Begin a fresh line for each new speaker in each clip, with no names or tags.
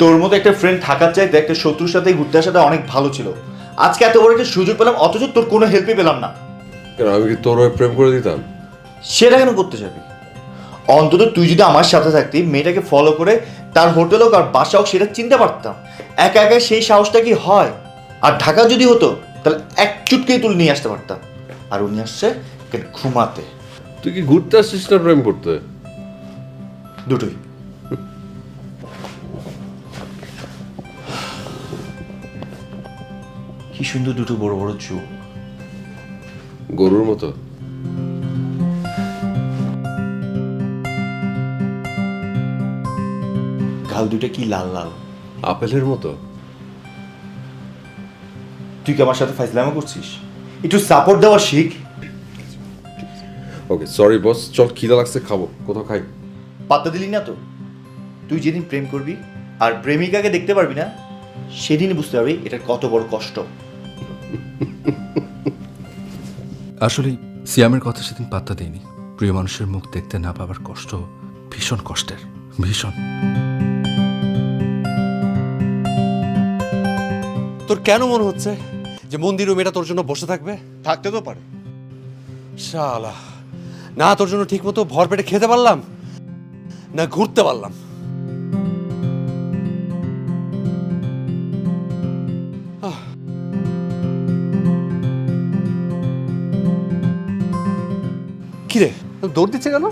তোর মতো একটা ফ্রেন্ড থাকার চাইতে একটা শত্রুর সাথে ঘুরতে আসাটা অনেক ভালো ছিল। আজকে এত বড় একটা সুযোগ পেলাম, অথচ তোর কোনো হেল্পই পেলাম না।
কেন, আমি কি তোর হয়ে প্রেম করে দিতাম?
সেটা কেন করতে যাবি? অন্তত তুই যদি আমার সাথে থাকতি, মেয়েটাকে ফলো করে তার হোটেল হোক আর বাসা হোক সেটা চিনতে পারতাম। একা একা সেই সাহসটা কি হয়? আর ঢাকা যদি হতো তাহলে এক চুটকেই তুলে নিয়ে আসতে পারতাম। আর উনি আসছে এখানে ঘুমাতে।
তুই কি ঘুরতে আসছিস না প্রেম করতে?
দুটোই। কি সুন্দর দুটো বড় বড় চোখ,
গরুর মতো।
গাল দুটো কি লাল লাল।
আপেলের মতো।
তুই কি আমার সাথে ফাইজলামো করছিস? একটু সাপোর্ট দেওয়া শিখ।
ওকে সরি বস, চল খিদা লাগছে, খাবো, কোথাও খাই।
পাত্তা দিলি না তো। তুই যেদিন প্রেম করবি আর প্রেমিকাকে দেখতে পারবি না, সেদিনই বুঝতে পারবি এটা কত বড় কষ্ট।
আসলে সিয়ামের কথা সেদিন পাত্তা দেয়নি। প্রিয় মানুষের মুখ দেখতে না পাবার কষ্ট ভীষণ কষ্টের, ভীষণ।
তোর কেন মনে হচ্ছে যে মন্দির ও মেয়েটা তোর জন্য বসে থাকবে?
থাকতে তো পারে।
শালা, না তোর জন্য ঠিক মতো ভর পেটে খেতে পারলাম, না ঘুরতে পারলাম। কিরে দৌড় দিচ্ছে কেন?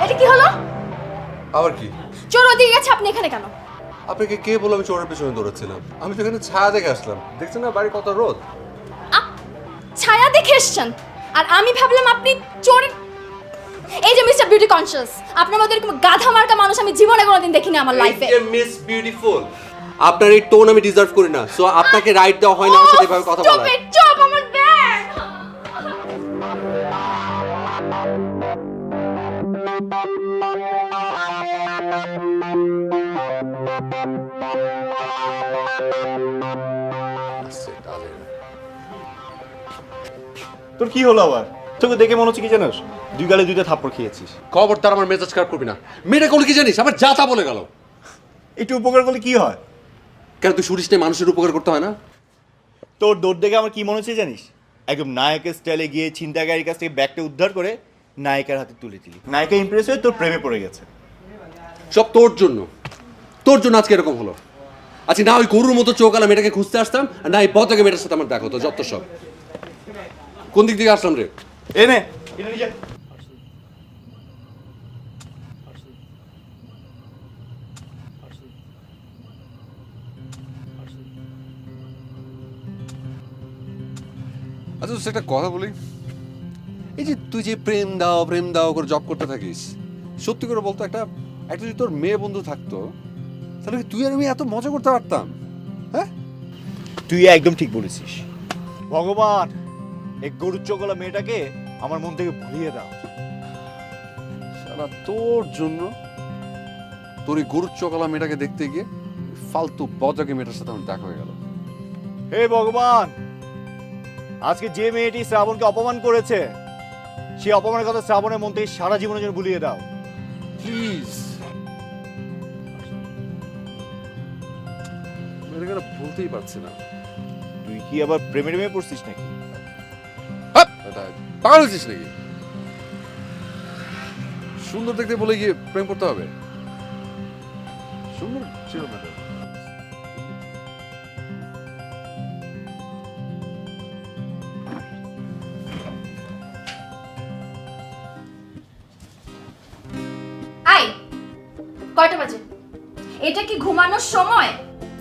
এটা কি হলো?
আবার কি?
চোর ওদিকে গেছে, আপনি এখানে কেন?
আপনাকে কে বললো আমি চোরের পেছনে দৌড়াচ্ছিলাম? আমি তো এখানে ছায়া দেখে আসলাম। দেখছেন না বাড়ি কত রোদ।
ছায়া দেখে এসছেন আর আমি ভাবলাম আপনি চোর। এই যে মিস্টার বিউটি কনসিয়াস, আপনার মতো এরকম গাধা মার্কা মানুষ আমি জীবনে কোনোদিন দেখিনি আমার লাইফে।
মিস বিউটিফুল, আপনার এই টোন আমি ডিজার্ভ করি না। সো আপনাকে রাইট দেওয়া হয় না আমার সাথে এভাবে কথা বলার।
চুপ, আমার ব্যাগ।
তোর কি হলো আবার? তোকে দেখে মনে হচ্ছে কি জানোস, দুই গালে দুইটা থাপ্পড় খেয়েছিস।
খবরদার আমার মেজাজ খারাপ করবি না। মেয়েটা কোন কি জানিস, আবার যা তা বলে গেল।
একটু উপকার করলে কি হয়?
কেন তুই শুনিস না মানুষের উপকার করতে হয় না?
তোর দৌড় দেখে আমার কি মনে হচ্ছে জানিস, একদম নায়কের স্টাইলে গিয়ে ছিনতাইকারীর কাছ থেকে ব্যাগটা উদ্ধার করে নায়িকার হাতে তুলে দিলি। নায়িকা ইমপ্রেস হয়ে তোর প্রেমে পড়ে গেছে।
সব তোর জন্য, তোর জন্য আজকে এরকম হলো। আজকে না ওই গরুর মতো চোখালা মেয়েটাকে খুঁজতে আসতাম, আর না এই পতাকা মেয়েটার সাথে আমার দেখা হতো। যত সব কোন দিক থেকে আসলাম রে?
এনে
আচ্ছা তোর একটা কথা বলি, এই যে তুই যে প্রেম দাও করে জব করতে থাকিস, সত্যি করে বলতো একটা একটা যদি তোর মেয়ে বন্ধু থাকতো তাহলে কি তুই আর আমি এত মজা করতে পারতাম? হ্যাঁ,
তুই একদম ঠিক বলেছিস। ভগবান, এই গরুর চোখলা মেয়েটাকে আমার মন থেকে ভুলিয়ে দাও।
সারা তোর জন্য তোর এই গরুর চোখালা মেয়েটাকে দেখতে গিয়ে ফালতু বজাকে মেয়েটার সাথে আমার দেখা হয়ে গেল।
হে ভগবান, আজকে যে মেয়েটি শ্রাবণকে অপমান করেছে, সেই অপমানের কথা শ্রাবণের মন থেকে সারা জীবনের জন্য ভুলিয়ে দাও
প্লিজ। মেয়েটাকে ভুলতেই পারছি না।
তুই তুই কি আবার প্রেমে পড়ছিস নাকি?
হাপ! এটা পাগল হয়েছিস নাকি? সুন্দর দেখতে বলে গিয়ে প্রেম করতে হবে? সুন্দর ছিল না তো।
আই কয়টা বাজে? এটা কি ঘুমানোর সময়?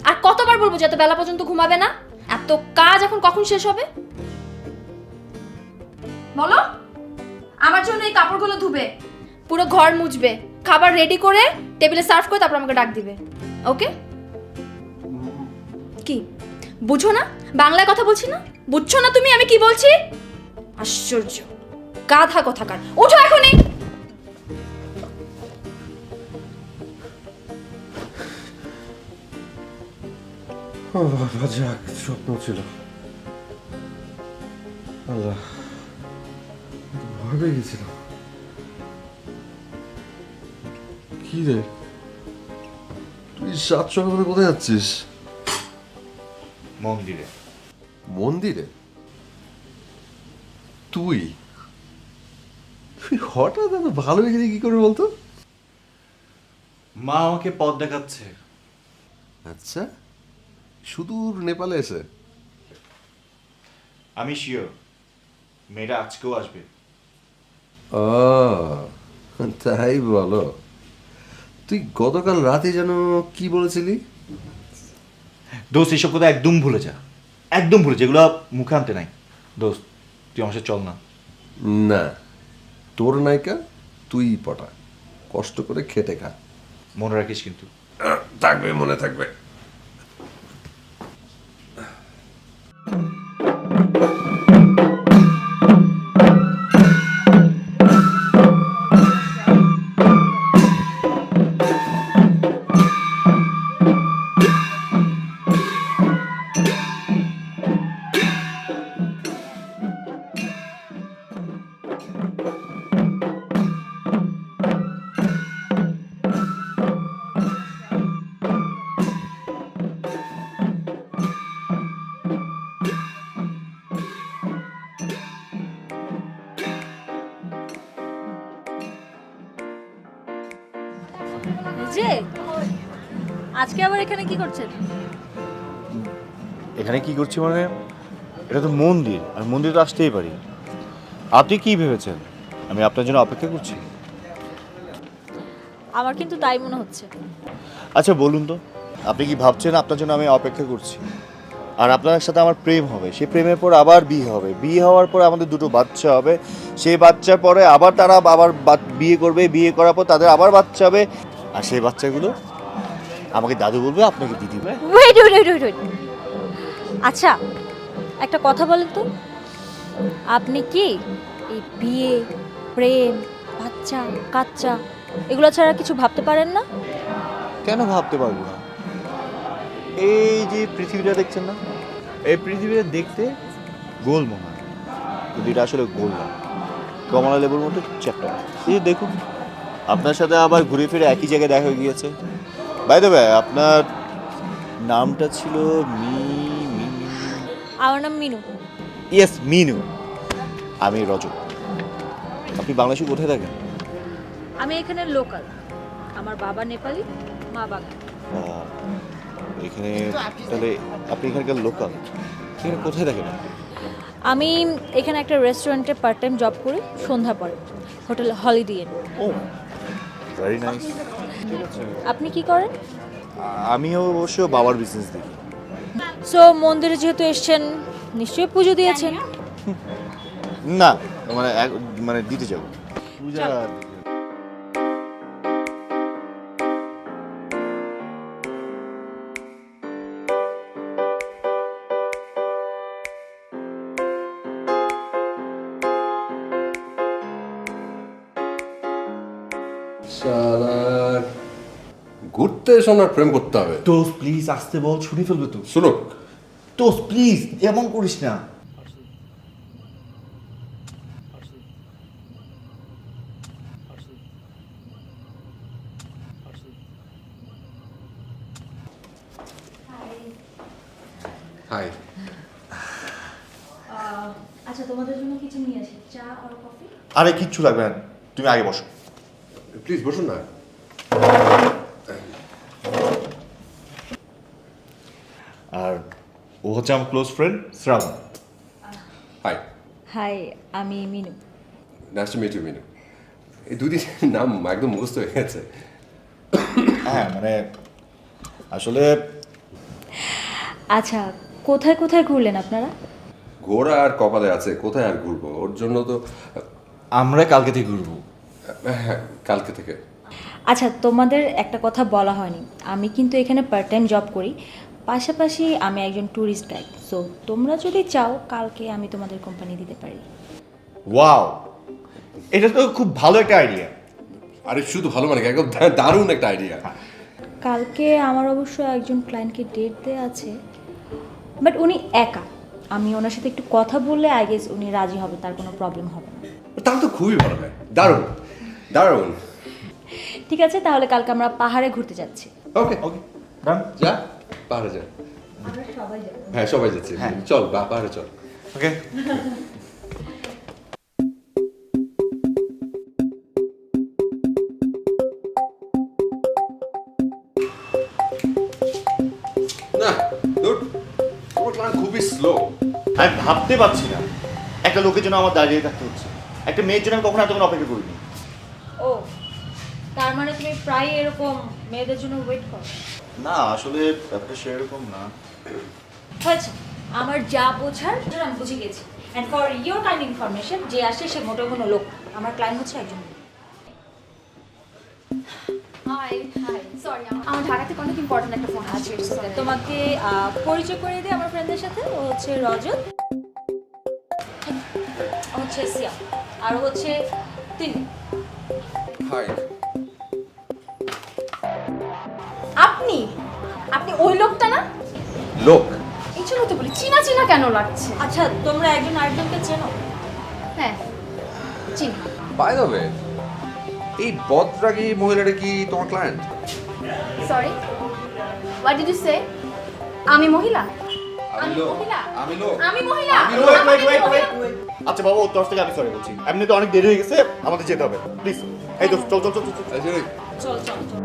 আর কতবার বলবো যে এত বেলা পর্যন্ত ঘুমাবে না? এত কাজ এখন কখন শেষ হবে বলো? আমার জন্য এই কাপড়গুলো ধুবে, পুরো ঘর মুছবে, খাবার রেডি করে টেবিলে সার্ভ করে তারপর আমাকে ডাক দিবে। ওকে? কি বুঝো না? বাংলায় কথা বলছি না? বুঝছো না তুমি আমি কি বলছি? আশ্চর্য গাধা কথাকার। ওঠো এখনই।
যাক, স্বপ্ন ছিল। আল্লাহ, ভয় পেয়ে গেছিলাম। কি রে, তুই সাত সকালে কোথায় যাচ্ছিস?
মন্দিরে।
মন্দিরে? তুই তুই হঠাৎ এত ভালো হয়ে গেলি কি করে বলতো?
মা আমাকে পথ দেখাচ্ছে।
আচ্ছা, সুদূর নেপালে এসে?
আমি শিওর মেয়েটা আজকেও আসবে।
ও তাই বলো। তুই গতকাল রাতে যেন কি বলেছিলি?
দোস্ত এসব কথা একদম ভুলে যা, একদম ভুলে, যেগুলো মুখে আনতে নাই। দোস্ত তুই আমার সাথে চল না।
না, তোর নায়িকা তুই পটা, কষ্ট করে খেটে খা।
মনে রাখিস কিন্তু।
থাকবে, মনে থাকবে।
যে আজকে আবার এখানে কি করছেন?
এখানে কি করছি মানে, এটা তো মন্দির, আর মন্দিরে তো আসতেই পারি। আপনি কি ভেবেছেন আমি আপনার জন্য অপেক্ষা করছি?
আমার কিন্তু তাই মনে হচ্ছে।
আচ্ছা বলুন তো, আপনি কি ভাবছেন আপনার জন্য আমি অপেক্ষা করছি? আর আপনার সাথে আমার প্রেম হবে, সেই প্রেমের পর আবার বিয়ে হবে, বিয়ে হওয়ার পর আমাদের দুটো বাচ্চা হবে, সেই বাচ্চার পরে আবার তারা আবার বিয়ে করবে, বিয়ে করার পর তাদের আবার বাচ্চা হবে, আর সেই বাচ্চাগুলো আমাকে দাদু বলবে, আপনাকে দিদি বলবে।
ওয়েট ওয়েট ওয়েট ওয়েট, আচ্ছা একটা কথা বলেন তো, আপনি কি এই বিয়ে, প্রেম, বাচ্চা কাচ্চা এগুলো ছাড়া কিছু ভাবতে পারেন না?
কেন ভাবতে পারবো না? এই যে পৃথিবীটা দেখছেন না, এই পৃথিবীটা দেখতে গোল মনে হয়, কিন্তু এটা আসলে গোল না, কমলা লেবুর মতো চ্যাপ্টা। এই যে দেখুন, আপনার সাথে আবার ঘুরে ফিরে একই জায়গায় দেখা গিয়েছে। বাই দ্য ওয়ে, আপনার নামটা ছিল
আমার নাম মিনু।
ইয়েস, মিনু। আমি রজত। আপনি বাংলাদেশে কোথায় থাকেন?
আমি এখানে লোকাল, আমার বাবা নেপালি, মা বাঙালি।
আহ, এখানে তাহলে আপনি এখানকার লোকাল, এখানে কোথায় থাকেন আপনি?
আমি এখানে একটা রেস্টুরেন্টে পার্ট টাইম জব করি, সন্ধ্যা পরে, hotel Holiday Inn.
Oh very nice.
আপনি কি করেন?
আমিও অবশ্য বাবার বিজনেস দেখি।
সো মন্দিরে যেহেতু এসেছেন, নিশ্চয়ই পুজো দিয়েছেন।
না মানে মানে দিতে যাবো পূজা।
শালার, ঘুরতে এসো না, প্রেম করতে হবে।
দোস্ত প্লিজ আসতে বল, শুনে ফেলবে তো।
শুনুক,
দোস্ত প্লিজ এমন করিস না।
হাই।
আচ্ছা তোমাদের জন্য কিছু নিয়ে আসি, চা আর কফি।
আরে কিচ্ছু লাগবে না, তুমি আগে বসো।
প্লিজ বসুন না।
আর ও হচ্ছে আমার close friend Shrabon.
Hi,
hi, আমি Minu.
Nice to meet you Minu. এই দুদিন নাম একদম মুখস্থ হয়ে গেছে।
হ্যাঁ মানে আসলে
আচ্ছা, কোথায় কোথায় ঘুরলেন আপনারা?
ঘোরা আর কপালে আছে, কোথায় আর ঘুরবো? ওর জন্য তো
আমরা কালকে থেকে ঘুরবো।
হ্যাঁ, কালকে থেকে।
আচ্ছা, তোমাদের একটা কথা বলা হয়নি, আমি কিন্তু এখানে পার্ট টাইম জব করি, পাশাপাশি আমি একজন ট্যুরিস্ট গাইড। সো তোমরা যদি চাও কালকে আমি তোমাদের কোম্পানি দিতে পারি।
ওয়াও, এটা তো খুব ভালো একটা আইডিয়া।
আরে শুধু ভালো মানে কি, একদম দারুণ একটা আইডিয়া।
কালকে আমার অবশ্য একজন ক্লায়েন্টকে ডেট দেওয়া আছে, বাট উনি একা। আমি ওনার সাথে একটু কথা বললে আই গেস উনি রাজি হবে, তার কোনো প্রবলেম হবে না।
তাহলে তো খুবই ভালো হয়, দারুণ দারুণ।
ঠিক আছে, তাহলে কালকে আমরা পাহাড়ে ঘুরতে যাচ্ছি।
ওকে
ওকে ডান।
যা, পাহাড়ে যা।
আমরা সবাই যাবো।
হ্যাঁ, সবাই যাচ্ছে।
হ্যাঁ।
চল পাহাড়ে চল।
ওকে
না দূর, তোমার ক্লায়েন্ট খুবই স্লো।
আমি ভাবতে পারছি না একটা লোকের জন্য আমার দাঁড়িয়ে থাকতে হচ্ছে। একটা মেয়ের জন্য আমি কখনো এতক্ষণ অপেক্ষা করিনি।
ও, তার মানে তুমি প্রায় এরকম মেয়েদের জন্য ওয়েট করো?
না আসলে ব্যাপারটা সেরকম না।
হয়েছে, আমার যা বোঝার সেটা আমি বুঝে গেছি। And for your kind information, যে আসে সে মোটেও কোনো লোক না। আমার ক্লায়েন্ট হচ্ছে একজন মেয়ে।
হাই হাই সরি, আমার ঢাকাতে অনেক ইম্পর্টেন্ট একটা ফোন আছে।
তোমাকে পরিচয় করে দিই আমার ফ্রেন্ডদের সাথে। ও হচ্ছে রজত, ও হচ্ছে সিয়া, আর ও হচ্ছে তিনি।
হাই।
আপনি আপনি ওই লোকটা না?
লোক?
এই জন্য তো বলি চিনা চিনা কেন লাগছে।
আচ্ছা, তোমরা একজন আরেকজনকে চেনো?
হ্যাঁ চিনি।
বাই দ্য ওয়ে, এই বদরাগী মহিলাটা কি তোমার client?
Sorry, what did you say? আমি মহিলা?
আমি লোক।
মহিলা?
আমি লোক।
আমি মহিলা?
আমি
Wait,
আমি
wait, wait,
মহিলা?
wait, wait. আচ্ছা বাবা, ওর তরফ থেকে আমি সরি বলছি। এমনি তো অনেক দেরি হয়ে গেছে, আমাদের যেতে হবে প্লিজ। এই তো চল চল চল চল, চল।
আচ্ছা,
চল চল চল।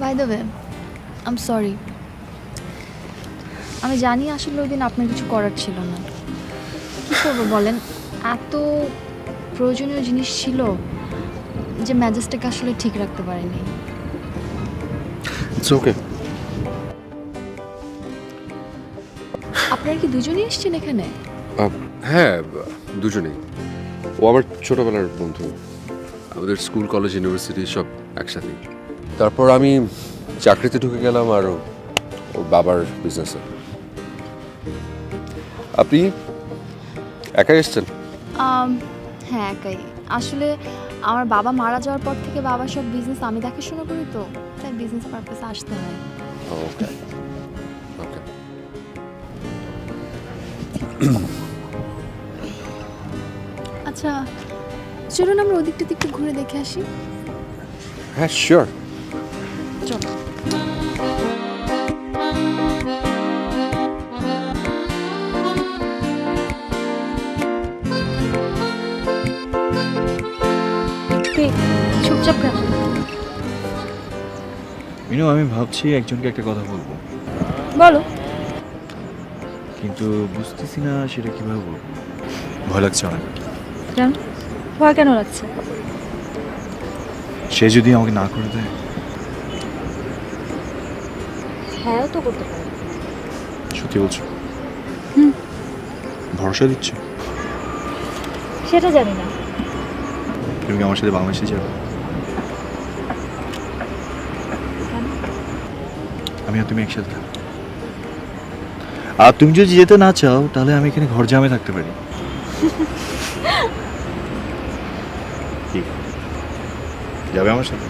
By the way, I am sorry. আমি জানি আসলে ওই দিন আপনার কিছু করার ছিল না। কী করবো বলেন, এত প্রয়োজনীয় জিনিস ছিল যে ম্যাজেসটাকে আসলে ঠিক রাখতে পারিনি।
It's okay.
আপনারা কি দুজনেই এসেছেন এখানে?
হ্যাঁ, দুজনেই। ও আমার ছোটবেলার বন্ধু, আমাদের স্কুল কলেজ ইউনিভার্সিটি সব একসাথে। তারপর আমি চাকরিতে ঢুকে গেলাম আর ওর বাবার বিজনেসে। আপনি একাই এসছেন?
হ্যাঁ একাই। আসলে আমার বাবা মারা যাওয়ার পর থেকে বাবার সব বিজনেস আমি দেখাশোনা করি, তো তাই বিজনেস পারপাসে আসতে হয়।
ওকে ওকে।
আচ্ছা চলুন আমরা ওদিকটাতে একটু ঘুরে দেখে আসি।
হ্যাঁ শিওর।
চলো। চুপচাপ কেন?
মিনু, আমি ভাবছি একজনকে একটা কথা বলবো,
বলো।
কিন্তু বুঝতেছি না সেটা কিভাবে বলবো। ভয় লাগছে অনেক।
কেন ভয় কেন লাগছে?
সে যদি আমাকে না করে দেয়?
হ্যাঁ তো করতে পারে।
সত্যি বলছো? ভরসা দিচ্ছ?
সেটা জানি না।
তুমি কি আমার সাথে বাংলাদেশে যাবে? আমি আর তুমি একসাথে থাকবো। আর তুমি যদি যেতে না চাও তাহলে আমি এখানে ঘর জামে থাকতে পারি। কি যাবে আমার সাথে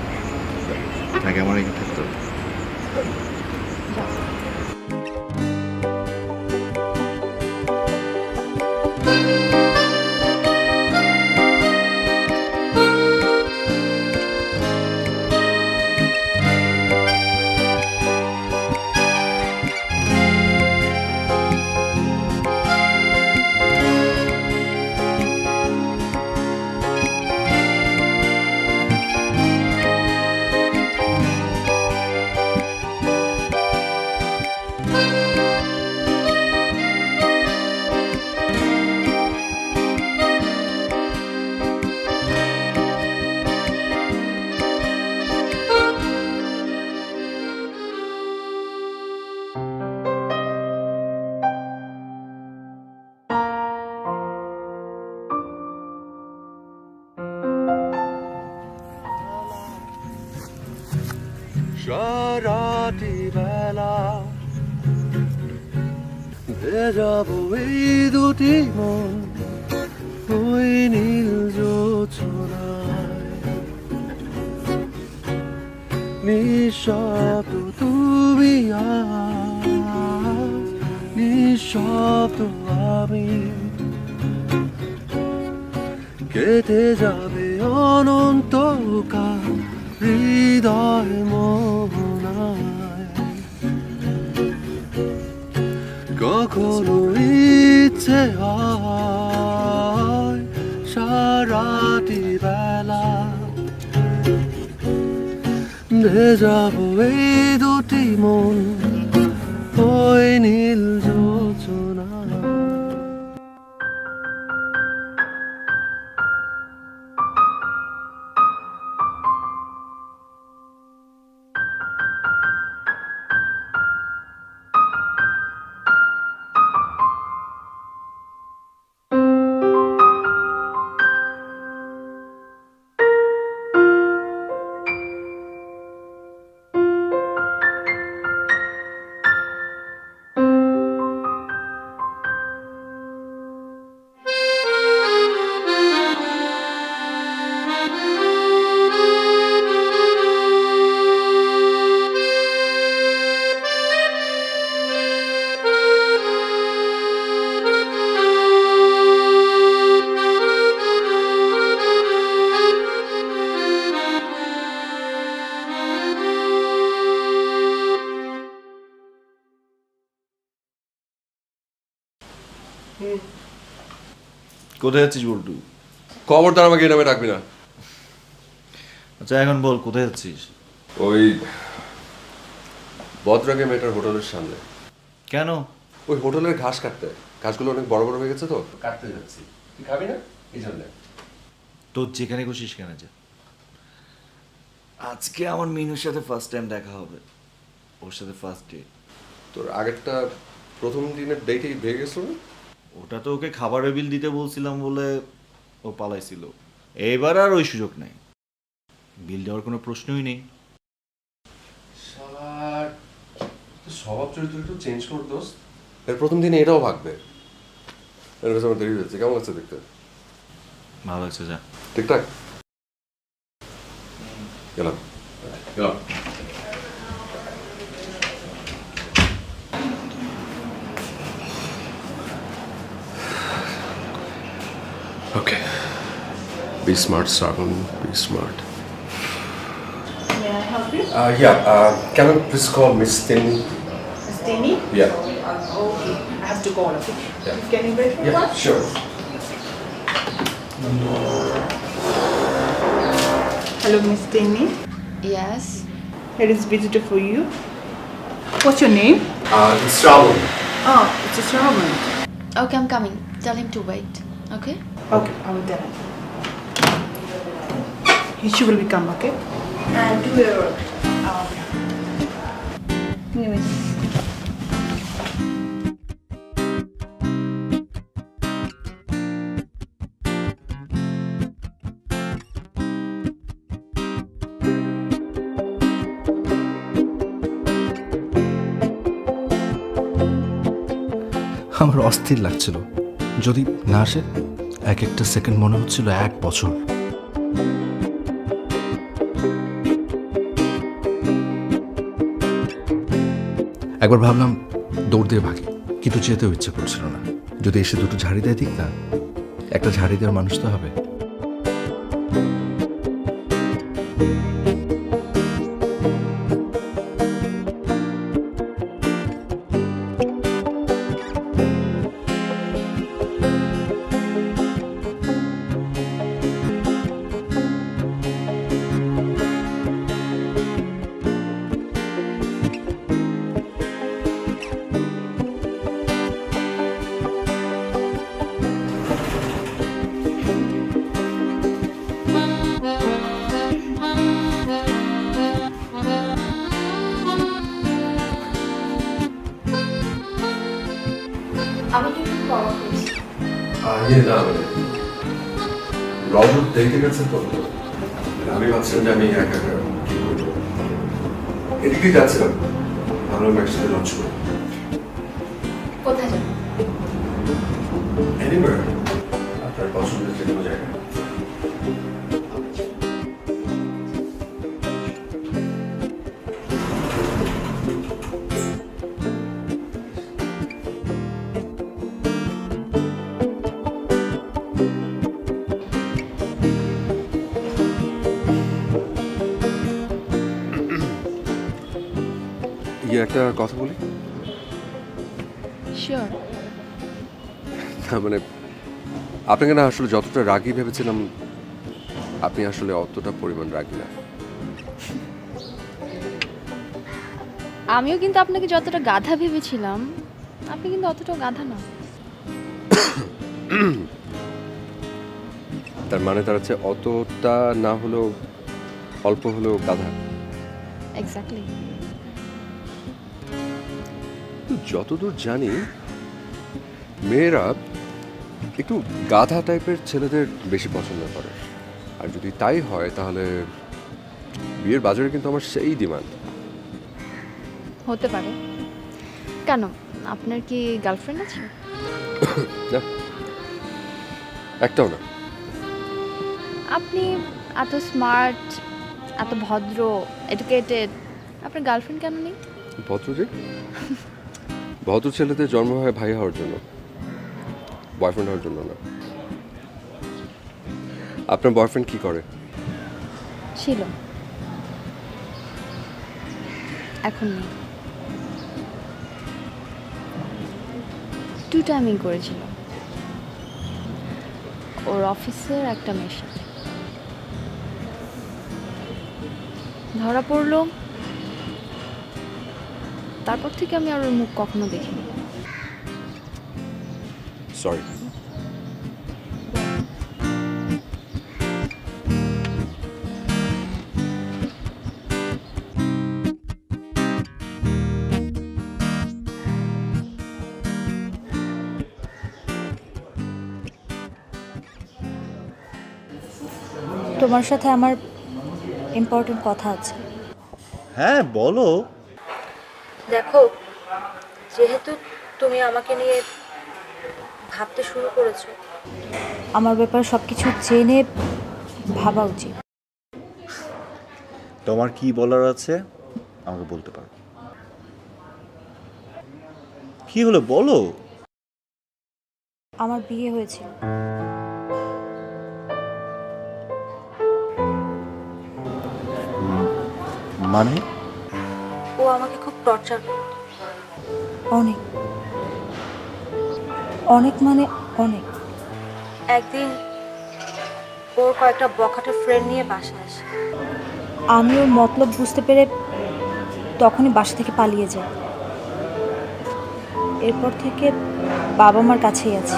নাকি আমার এখানে থাকতে হবে?
সারাটি বেলা ভেজাবো এই দুটি মন ওই নীল জোছনায়, নিঃশব্দ তুমি আজ, নিঃশব্দ আমি, কেটে যাবে অনন্তকাল হৃদয় মোহনায়। কখনো ইচ্ছে হয় সারাটি বেলা ভেজাবো এই দুটি মন ওই নীল জোছনা।
কোথায় যাচ্ছিস বল্টু?
খবরদার আমাকে এই নামে ডাকবি না।
আচ্ছা এখন বল কোথায় যাচ্ছিস?
ওই বদরাগে মেয়েটার হোটেলের সামনে।
কেন?
ওই হোটেলের ঘাস কাটতে, ঘাসগুলো অনেক বড় বড় হয়ে গেছে তো কাটতে যাচ্ছি। তুই খাবি না এই জন্য?
তোর যেখানে খুশিস কেন যা। আজকে আমার মিনুর সাথে ফার্স্ট টাইম দেখা হবে, ওর সাথে ফার্স্ট ডে।
তোর আগেরটা প্রথম দিনের ডেটেই ভেঙে গেছিল না?
ওটা তো ওকে খাবারের বিল দিতে বলছিলাম বলে ও পালাইছিল। এবার আর ওই সুযোগ নাই, বিল দেওয়ার কোনো প্রশ্নই নেই।
শালার স্বভাব চরিত্র একটু চেঞ্জ কর দোস্ত। এর প্রথম দিনে এটাও ভাগবে। এর কাছে আমার দেরি হয়েছে। কেমন লাগছে দেখতে?
ভালো লাগছে, যা।
ঠিকঠাক গেলাম গেলাম। Okay. Be smart, Sargon. Be smart.
May I help you?
Yeah. Can I please call Miss Tinny?
Miss Denny?
Yeah.
Okay. I have to call, okay?
Yeah.
Can you wait for one?
Sure.
Hello, Miss Denny.
Yes.
Here is visitor for you. What's your name?
It's Sargon.
Oh, it's a servant.
Okay, I'm coming. Tell him to wait. Okay?
Okay, I will tell him. She will become, okay? And do your work. Okay.
আমার অস্থির লাগছিল। যদি না আসে, এক একটা second মনে হচ্ছিল 1 বছর। একবার ভাবলাম দৌড় দিয়ে ভাগি, কিন্তু যেতেও ইচ্ছে করছিল না। যদি এসে দুটো ঝাড়ি দেয় দিক না, একটা ঝাড়ি দেওয়ার মানুষ তো হবে।
আমি কিন্তু বড় হয়েছি।
রজত দেখে গেছে তো, আমি ভাবছিলাম যে আমি একা একা কি করবো, এদিক দিয়ে যাচ্ছিলাম, ভাবলাম একসাথে লঞ্চ করবো।
কোথায় যাবো?
Anywhere, আপনার পছন্দের যে কোনো জায়গায়।
একটা কথা বলি।
Sure.
মানে আপনাকে না আসলে যতটা রাগী ভেবেছিলাম, আপনি আসলে অতটা পরিমাণ রাগী না।
আমিও কিন্তু আপনাকে যতটা গাধা ভেবেছিলাম, আপনি কিন্তু অতটা গাধা না।
তার মানে তার হচ্ছে অতটা না হলেও অল্প হলেও গাধা।
এক্স্যাক্টলি।
যতদূর জানি মেয়েরা একটু গাধা টাইপের ছেলেদের বেশি পছন্দ করে, আর যদি তাই হয় তাহলে বিয়ের বাজারে কিন্তু আমার সেই ডিমান্ড।
হতে পারে। কেন, আপনার কি গার্লফ্রেন্ড আছে?
না, একটাও না।
আপনি এত স্মার্ট, এত ভদ্র, এডুকেটেড, আপনার গার্লফ্রেন্ড কেন নেই?
ভদ্র যে ভদ্র ছেলেদের জন্ম হয় ভাই হওয়ার জন্য, বয়ফ্রেন্ড হওয়ার জন্য না। আপনার বয়ফ্রেন্ড কি করে?
ছিল, এখন নেই। 2 টাইমিং করেছিল ওর অফিসের একটা মেয়ের সাথে। ধরা পড়লো, তারপর থেকে আমি আর ওর মুখ কখনো দেখিনি।
সরি।
তোমার সাথে আমার ইম্পর্টেন্ট কথা আছে।
হ্যাঁ বলো।
দেখো, যেহেতু তুমি আমাকে নিয়ে ভাবতে শুরু করেছো, আমার ব্যাপারে সব কিছু জেনে ভাবা উচিত।
তোমার কি বলার আছে আমাকে বলতে পারো। কি হলো বলো।
আমার বিয়ে হয়েছিল।
মানে?
ও আমাকে খুব টর্চার করত। অনেক অনেক মানে অনেক। একদিন ওর কয়েকটা বখাটে ফ্রেন্ড নিয়ে বাসায় আসে। আমি ওর মতলব বুঝতে পেরে তখনই বাসা থেকে পালিয়ে যাই। এরপর থেকে বাবা মার কাছেই আছি।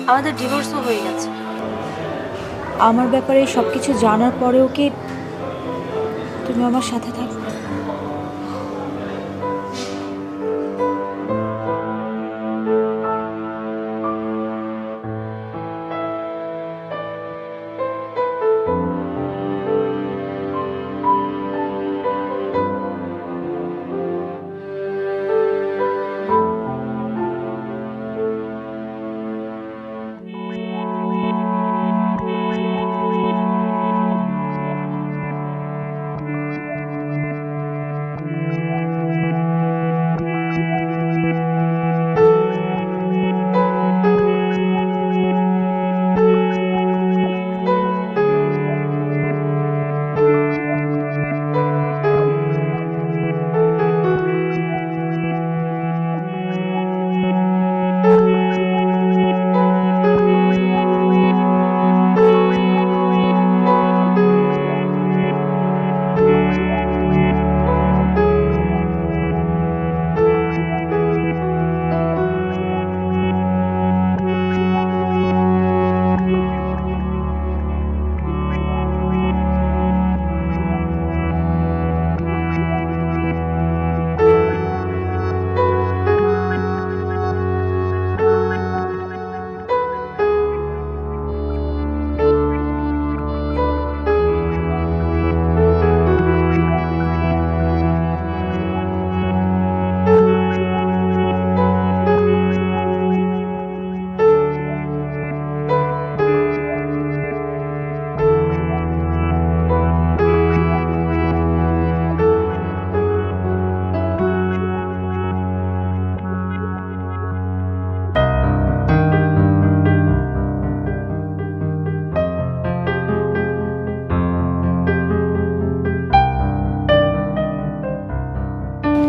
আমাদের ডিভোর্সও হয়ে গেছে। আমার ব্যাপারে সব কিছু জানার পরেও কি তুমি আমার সাথে থাকবে?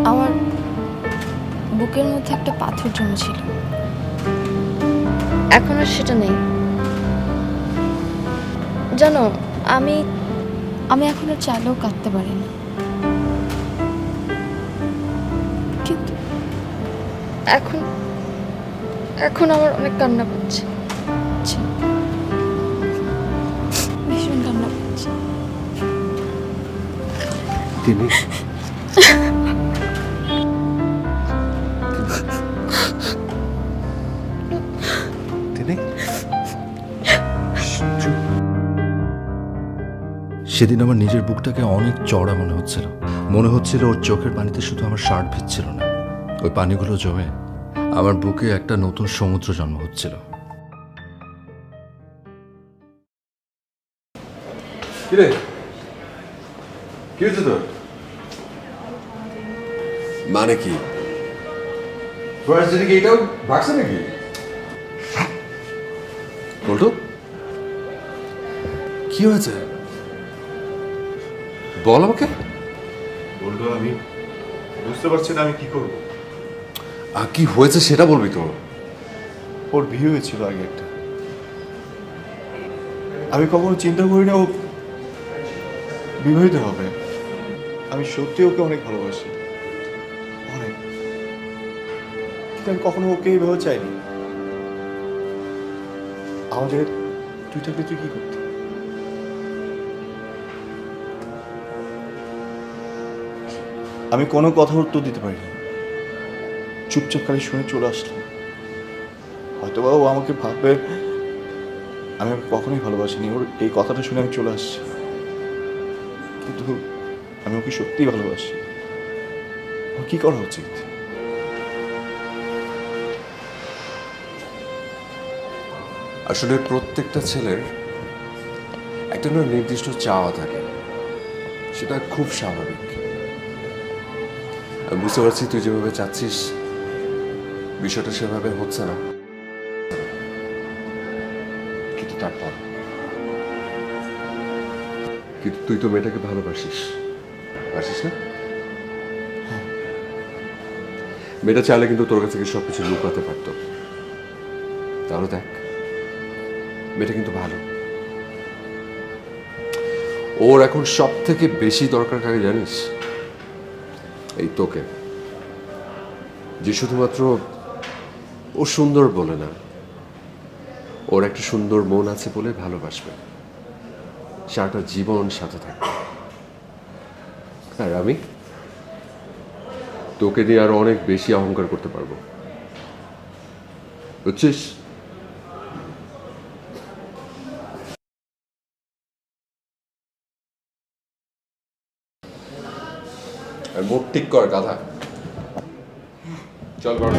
আমার বুকের মধ্যে একটা পাথর জমেছিল, এখন আর সেটা নেই। জানো, আমি আমি এখন আর চাইলেও কাঁদতে পারি না, কিন্তু এখন এখন আমার অনেক কান্না পাচ্ছে, ভীষণ কান্না পাচ্ছে।
তিনি তিনি
সেদিন আমার নিজের বুকটাকে অনেক চড়া মনে হচ্ছিল। মনে হচ্ছিল ওর চোখের পানিতে শুধু আমার শার্ট ভিজছিল না, ওই পানিগুলো জমে আমার বুকে একটা নতুন সমুদ্র জন্ম হচ্ছিল।
কিরে কি হয়েছে তোর?
মানে কি
ফরাসি কি এটাও ভাগছে নাকি?
বলতো কি হয়েছে, বল আমাকে।
বললো আমি বুঝতে পারছি না আমি কি করব।
আর কি হয়েছে সেটা বলবি তো।
ওর বিয়ে হয়েছিল আগে একটা, আমি কখনো চিন্তা করি না ও বিবাহিত হবে। আমি সত্যি ওকে অনেক ভালোবাসি, অনেক, কিন্তু আমি কখনো ওকে এইভাবে চাইনি। আমার জায়গায় তুই থাকলে তুই কি করতি? আমি কোনো কথার উত্তর দিতে পারিনি, চুপচাপ খালি শুনে চলে আসলাম। হয়তো বা ও আমাকে ভাববে আমি ওকে কখনোই ভালোবাসিনি, ওর এই কথাটা শুনে আমি চলে আসছি, কিন্তু আমি ওকে সত্যিই ভালোবাসি। ওর কি করা উচিত?
আসলে প্রত্যেকটা ছেলের একটা না নির্দিষ্ট চাওয়া থাকে, সেটা খুব স্বাভাবিক। আমি বুঝতে পারছি তুই যেভাবে চাচ্ছিস বিষয়টা সেভাবে হচ্ছে না, কিন্তু তারপর কিন্তু তুই তো মেয়েটাকে ভালোবাসিস, বাসিস না? মেয়েটা চাইলে কিন্তু তোর কাছ থেকে সবকিছু লুকাতে পারতো। তাহলে দেখ, মেয়েটা কিন্তু ভালো। ওর এখন সব থেকে বেশি দরকার কাকে জানিস? এই তোকে, যে শুধুমাত্র ও সুন্দর বলে না, ওর একটা সুন্দর মন আছে বলে ভালোবাসবে, সারাটা জীবন সাথে থাকবে। আর আমি তোকে নিয়ে আরো অনেক বেশি অহংকার করতে পারবো, বুঝছিস? আর মুখ ঠিক কর গাধা, চল কর।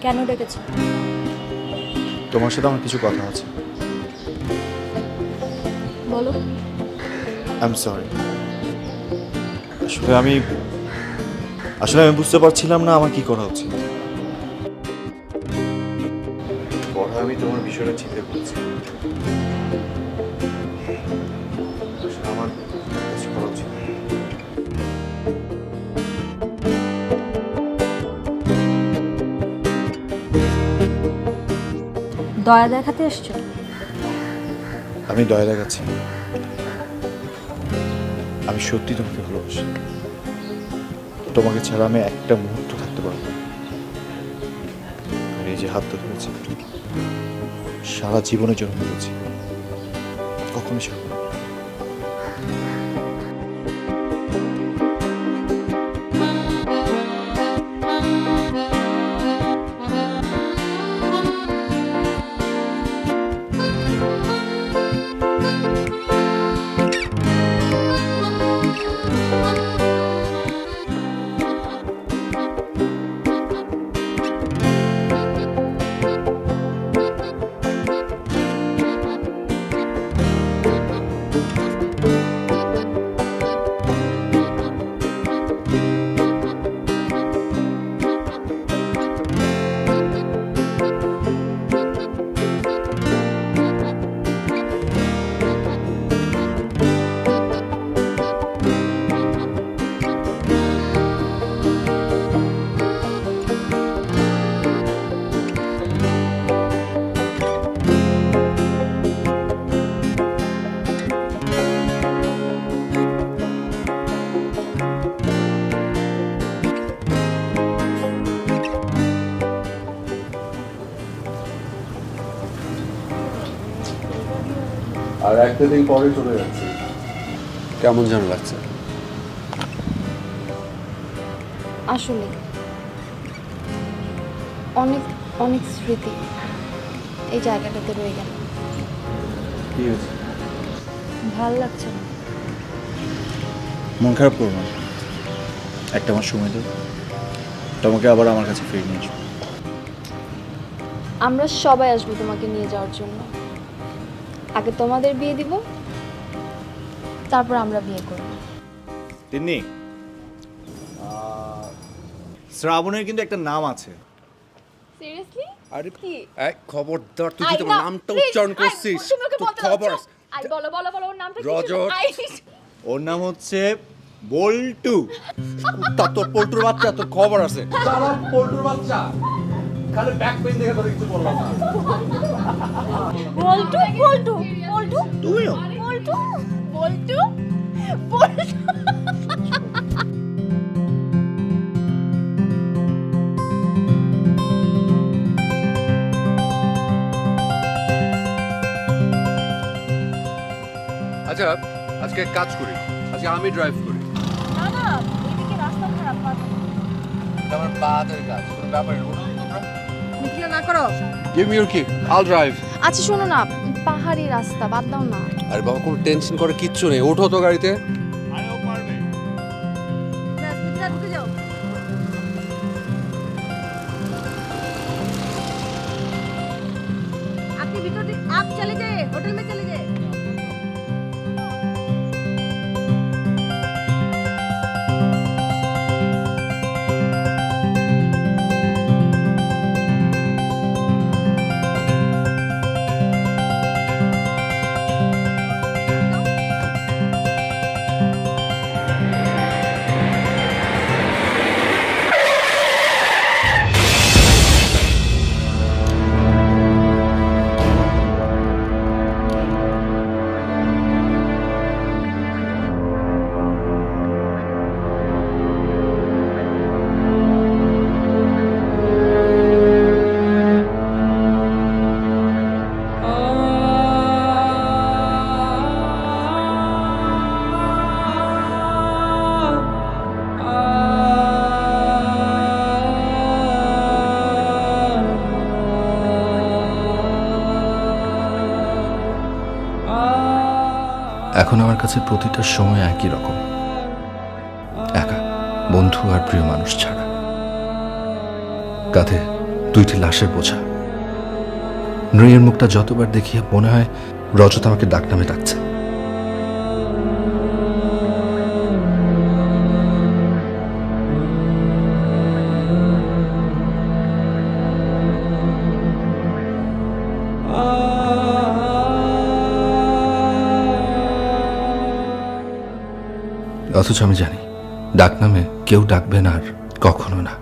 কেন ডেকেছো?
তোমার সাথে আমার কিছু কথা আছে।
বলো।
I am sorry. আসলে আমি বুঝতে পারছিলাম না আমার কি করা উচিত। পরে আমি তোমার বিষয়টা চিন্তা করছি, আসলে আমার কিছু করা উচিত।
দয়া দেখাতে এসছো?
আমি দয়া দেখাচ্ছি, আমি সত্যি তোমাকে ভালোবাসি। তোমাকে ছাড়া আমি একটা মুহূর্ত থাকতে পারবো না। আর এই যে হাতটা ধরেছি, সারা জীবনের জন্য ধরেছি, কখনো ছাড়বো না।
আর একটা দিন পরে চলে যাচ্ছি। কেমন যেন লাগছে?
আসলে অনেক অনেক স্মৃতি এই জায়গাটাতে রয়ে গেল।
কি হয়েছে?
ভাল লাগছে না।
মন খারাপ করবো না, একটা মাস সময় দাও, তোমাকে আবার আমার কাছে ফিরে নিয়ে আসবো।
আমরা সবাই আসবো তোমাকে নিয়ে যাওয়ার জন্য। আগে তোমাদের বিয়ে দিব, তারপর আমরা বিয়ে করব।
তিন্নি, শ্রাবণের কিন্তু একটা নাম আছে।
সিরিয়াসলি?
আরে
কি?
এই খবরদার, তুই যদি আমার নামটা উচ্চারণ করছিস তো খবর আছে।
আই বলো বলো বলো ওর নামটা কি?
রজত।
ওর নাম হচ্ছে বল্টু।
তা তোর পোল্টুর বাচ্চা, তোর খবর আছে। চালাক পোল্টুর বাচ্চা, খালি ব্যাক পেইন দেখে তোর কিছু বললাম না।
বল্টু বল্টু বল্টু
তুমিও?
বল্টু বল্টু বল্টু।
আচ্ছা, আজকে এক কাজ করি, আজকে আমি ড্রাইভ করি।
না না, এদিকে রাস্তা খারাপ,
এটা আমার বাদের কাজ, কোনো ব্যাপার না।
মিথিলা না করো।
গিভ মি ইওর কি, আইল ড্রাইভ।
আচ্ছা শোনো না, পাহাড়ি রাস্তা বাদ দাও না।
আরে বাবা, কোনো টেনশন করে কিচ্ছু নেই, ওঠো তো গাড়িতে।
মিথিলা ঢুকে যাও। আপনি ভিতরে आप चले जाइए, होटल में चले जाइए।
এখন আমার কাছে প্রতিটা সময় একই রকম, একা, বন্ধু আর প্রিয় মানুষ ছাড়া। কাঁধে 2টি লাশের বোঝা। নৃয়ের মুখটা যতবার দেখিয়া মনে হয় রজত আমাকে ডাকনামে ডাকছে। অথচ আমি জানি ডাকনামে কেউ ডাকবে না আর কখনো না।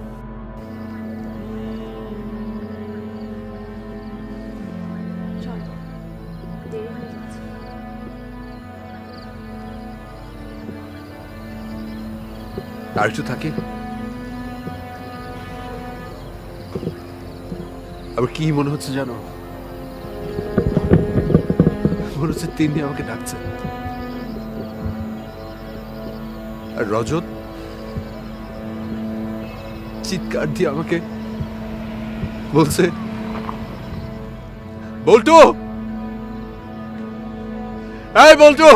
আর একটু থাকি। আবার কি মনে হচ্ছে জানো? মনে হচ্ছে তিন্নি আমাকে ডাকছে। আর রজত চিৎকার দিয়ে আমাকে বলছে, বল্টু, এই বল্টু।